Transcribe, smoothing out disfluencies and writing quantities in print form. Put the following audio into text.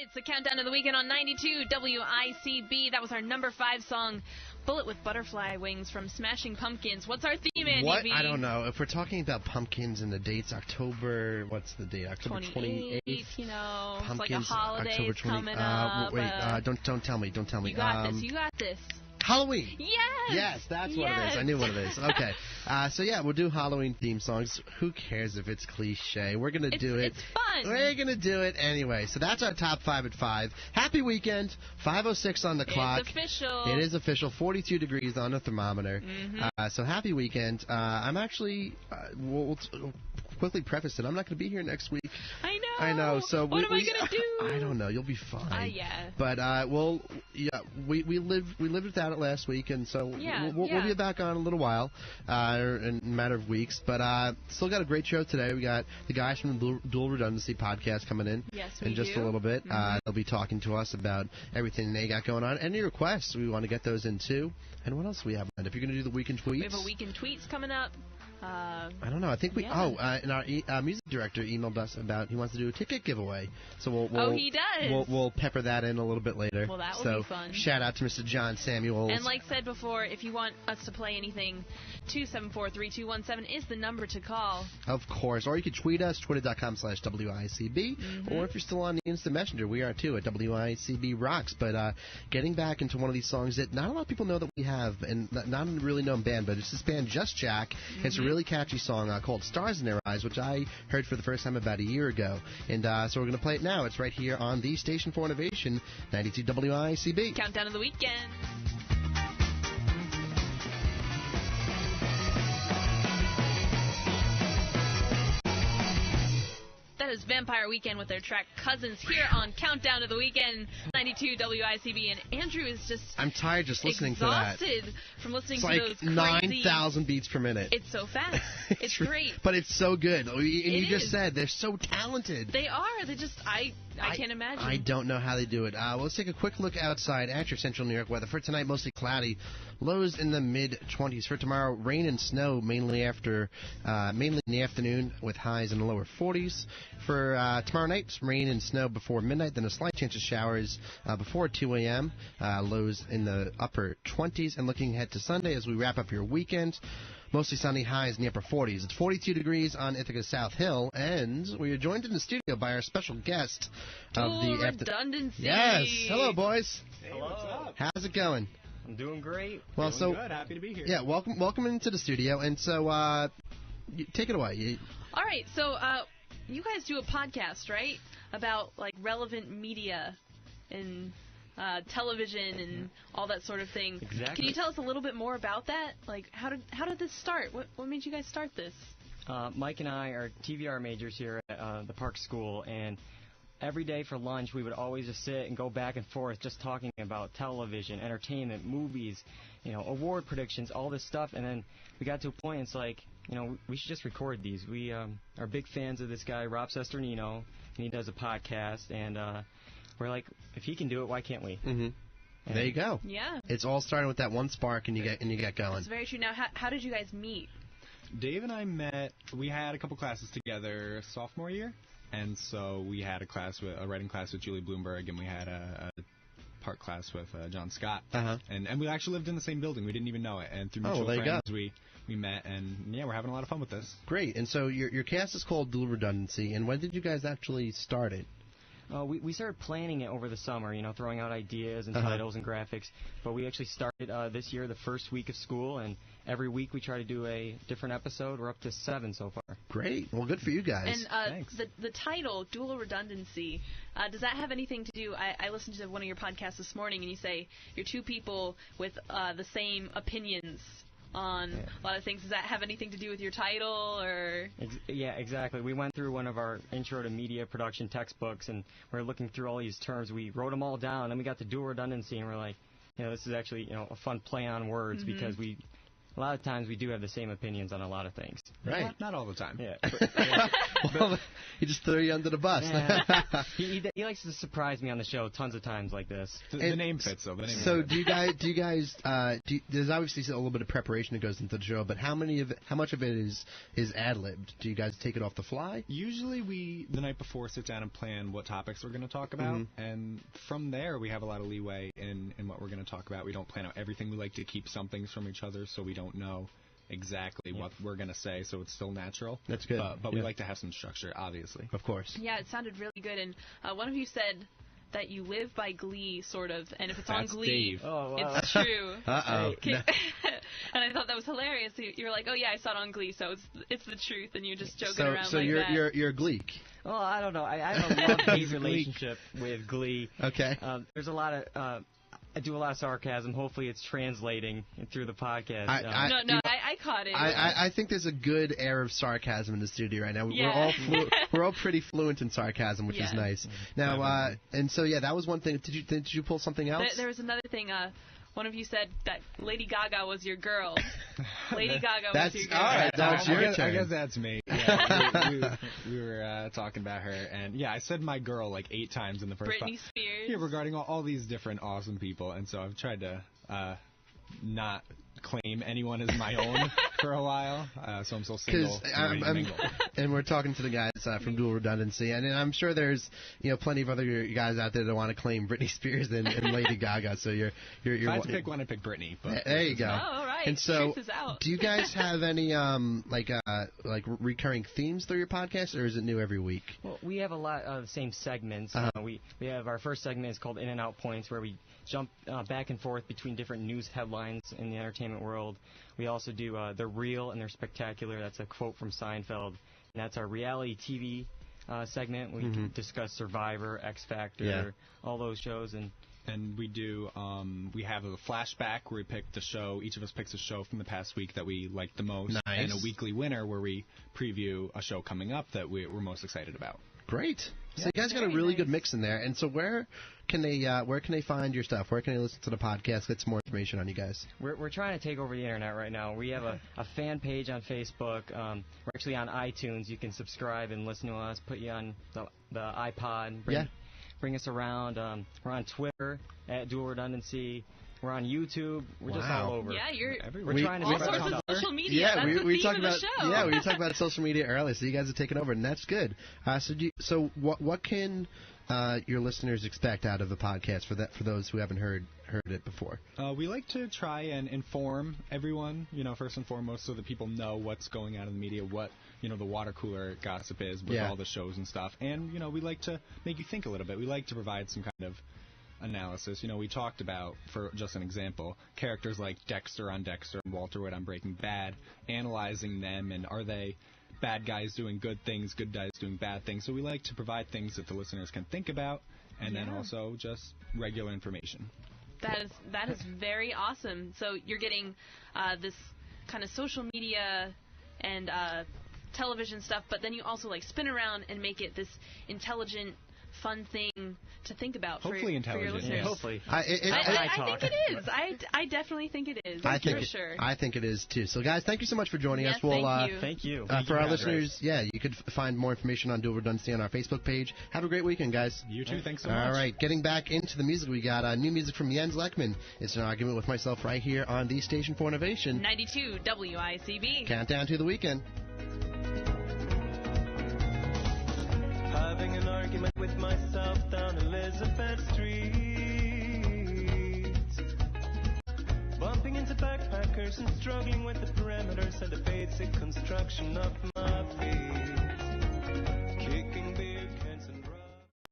It's the countdown to the weekend on 92 WICB. That was our number 5 song, Bullet with Butterfly Wings from Smashing Pumpkins. What's our theme, Andy? What? I don't know. If we're talking about pumpkins and the dates, October, what's the date? October 28th. You know, pumpkins, it's like a holiday October 20, coming up. Wait, don't tell me. You got this. You got this. Halloween. Yes. Yes, that's what it is. I knew what it is. Okay. So, yeah, we'll do Halloween theme songs. Who cares if it's cliche? We're going to do it. It's fun. We're going to do it anyway. So that's our top 5 at 5. Happy weekend. 5:06 on the clock. It's official. It is official. 42 degrees on the thermometer. Mm-hmm. So happy weekend. I'm actually, we'll quickly preface it. I'm not going to be here next week. I know. So what am I going to do? I don't know. You'll be fine. Yeah. But we lived without it last week, and so we'll be back on in a little while, in a matter of weeks. But still got a great show today. We got the guys from the Dual Redundancy podcast coming in. Yes, in just a little bit. Mm-hmm. They'll be talking to us about everything they got going on. Any requests, we want to get those in too. And what else do we have? And if you're going to do the weekend tweets, we have a weekend tweets coming up. I don't know. I think and our music director emailed us about he wants to do a ticket giveaway. So he does. We'll pepper that in a little bit later. Well, that will be fun. Shout out to Mr. John Samuels. And like said before, if you want us to play anything, 274-3217 is the number to call. Of course. Or you can tweet us, twitter.com/WICB. Mm-hmm. Or if you're still on the Instant Messenger, we are too at WICB Rocks. But getting back into one of these songs that not a lot of people know that we have, and not a really known band, but it's this band Just Jack. Mm-hmm. It's a really catchy song called Stars in Their Eyes, which I heard for the first time about a year ago. And so we're going to play it now. It's right here on the Station for Innovation, 92 WICB. Countdown to the weekend. That is Vampire Weekend with their track Cousins here on Countdown to the Weekend, 92 WICB. And Andrew is just I'm tired just listening to that. Exhausted from listening to those crazy... 9,000 beats per minute. It's so fast. It's great. But it's so good. And you just said they're so talented. They are. They just, I can't imagine. I don't know how they do it. Well, let's take a quick look outside at your central New York weather. For tonight, mostly cloudy. Lows in the mid-20s. For tomorrow, rain and snow mainly in the afternoon with highs in the lower 40s. For tomorrow night, rain and snow before midnight, then a slight chance of showers before 2 a.m. Lows in the upper 20s. And looking ahead to Sunday as we wrap up your weekend, mostly sunny, highs in the upper 40s. It's 42 degrees on Ithaca's South Hill, and we are joined in the studio by our special guest of Dual Redundancy. Yes. Hello, boys. Hey, what's up? How's it going? I'm doing great. Well, doing good. Happy to be here. Yeah, welcome into the studio, and so take it away. All right, so you guys do a podcast, right, about like relevant media and television and all that sort of thing. Exactly. Can you tell us a little bit more about that? Like, how did this start? What made you guys start this? Mike and I are TVR majors here at the Park School, and every day for lunch we would always just sit and go back and forth just talking about television, entertainment, movies, award predictions, all this stuff. And then we got to a point, it's like, we should just record these. We are big fans of this guy, Rob Sesternino, and he does a podcast, and we're like, if he can do it, why can't we? Mm-hmm. There you go. Yeah. It's all starting with that one spark, and you get going. That's very true. Now, how did you guys meet? Dave and I met. We had a couple classes together sophomore year, and so we had a writing class with Julie Bloomberg, and we had a part class with John Scott. Uh-huh. And we actually lived in the same building. We didn't even know it. And through mutual friends, we met, and yeah, we're having a lot of fun with this. Great. And so your cast is called Dual Redundancy, and when did you guys actually start it? We started planning it over the summer, throwing out ideas and titles and graphics. But we actually started this year, the first week of school, and every week we try to do a different episode. We're up to 7 so far. Great. Well, good for you guys. And Thanks. the title, Dual Redundancy, does that have anything to do? I listened to one of your podcasts this morning, and you say you're two people with the same opinions on a lot of things. Does that have anything to do with your title, or? Yeah, exactly. We went through one of our intro to media production textbooks, and we're looking through all these terms. We wrote them all down, and we got to dual redundancy, and we're like, this is actually a fun play on words, because a lot of times we do have the same opinions on a lot of things. Right. Not all the time. Yeah. He just threw you under the bus. Yeah. he likes to surprise me on the show tons of times like this. The name fits, though. So do you guys? There's obviously a little bit of preparation that goes into the show, but how much of it is ad-libbed? Do you guys take it off the fly? Usually we, the night before, sit down and plan what topics we're going to talk about, and from there we have a lot of leeway in what we're going to talk about. We don't plan out everything. We like to keep some things from each other so we don't know exactly what we're going to say, so it's still natural. That's good. But we like to have some structure, obviously. Of course. Yeah, it sounded really good. And one of you said that you live by Glee, sort of, and if it's on Glee, Dave. Oh, wow. it's true. Uh-oh. And I thought that was hilarious. You were like, "Oh yeah, I saw it on Glee, so it's the truth," and you're just joking around so like that. you're Gleek. Well, I don't know. I have a love-hate relationship with Glee. Okay. There's a lot of... I do a lot of sarcasm. Hopefully it's translating through the podcast. I caught it. I think there's a good air of sarcasm in the studio right now. Yeah. We're all pretty fluent in sarcasm, which is nice. Now, and so that was one thing. Did you pull something else? There was another thing. One of you said that Lady Gaga was your girl. Lady Gaga was your girl. All right, that's your turn. I guess that's me. Yeah, we were talking about her, and yeah, I said my girl like 8 times in the first. Britney Spears. Yeah, regarding all these different awesome people, and so I've tried to not claim anyone as my own for a while, so I'm still single. And we're talking to the guys from Dual Redundancy, and I'm sure there's plenty of other guys out there that want to claim Britney Spears and Lady Gaga. So you're if I had to pick one, I'd pick Britney. But there you go. Oh, all right. And so, truth is out. do you guys have any like recurring themes through your podcast, or is it new every week? Well, we have a lot of the same segments. We have our first segment is called In and Out Points, where we jump back and forth between different news headlines in the entertainment world. We also do They're Real and They're Spectacular. That's a quote from Seinfeld. And that's our reality TV segment. We discuss Survivor, X Factor, all those shows. And we do, we have a flashback where we pick the show. Each of us picks a show from the past week that we liked the most. Nice. And a weekly winner where we preview a show coming up that we're most excited about. Great. So you guys got a really good mix in there. And so where can they find your stuff? Where can they listen to the podcast, get some more information on you guys? We're trying to take over the internet right now. We have a fan page on Facebook. We're actually on iTunes. You can subscribe and listen to us, put you on the iPod, bring us around. We're on Twitter at Dual Redundancy. We're on YouTube. We're just all over. Yeah, we're trying to all sorts of social media. Yeah, that's we the talked theme of about the show. we were talking about social media earlier, so you guys are taking over, and that's good. So what can your listeners expect out of the podcast for those who haven't heard it before? We like to try and inform everyone, first and foremost, so that people know what's going on in the media, what the water cooler gossip is with all the shows and stuff, and we like to make you think a little bit. We like to provide some kind of analysis. We talked about, for just an example, characters like Dexter on Dexter and Walter White on Breaking Bad, analyzing them, and are they bad guys doing good things, good guys doing bad things. So we like to provide things that the listeners can think about, and then also just regular information. That is very awesome. So you're getting this kind of social media and television stuff, but then you also spin around and make it this intelligent, fun thing to think about for your listeners. Yeah, hopefully. I think it is. I definitely think it is. For sure. I think it is too. So guys, thank you so much for joining us. Thank you. For our listeners, you could find more information on Dual Redundancy on our Facebook page. Have a great weekend, guys. You too. Thanks so much. All right, getting back into the music, we got new music from Jens Lekman. It's an argument with myself right here on the Station for Innovation. 92 WICB. Countdown to the weekend. Having an argument with myself down Elizabeth Street, bumping into backpackers and struggling with the perimeters and the basic construction of my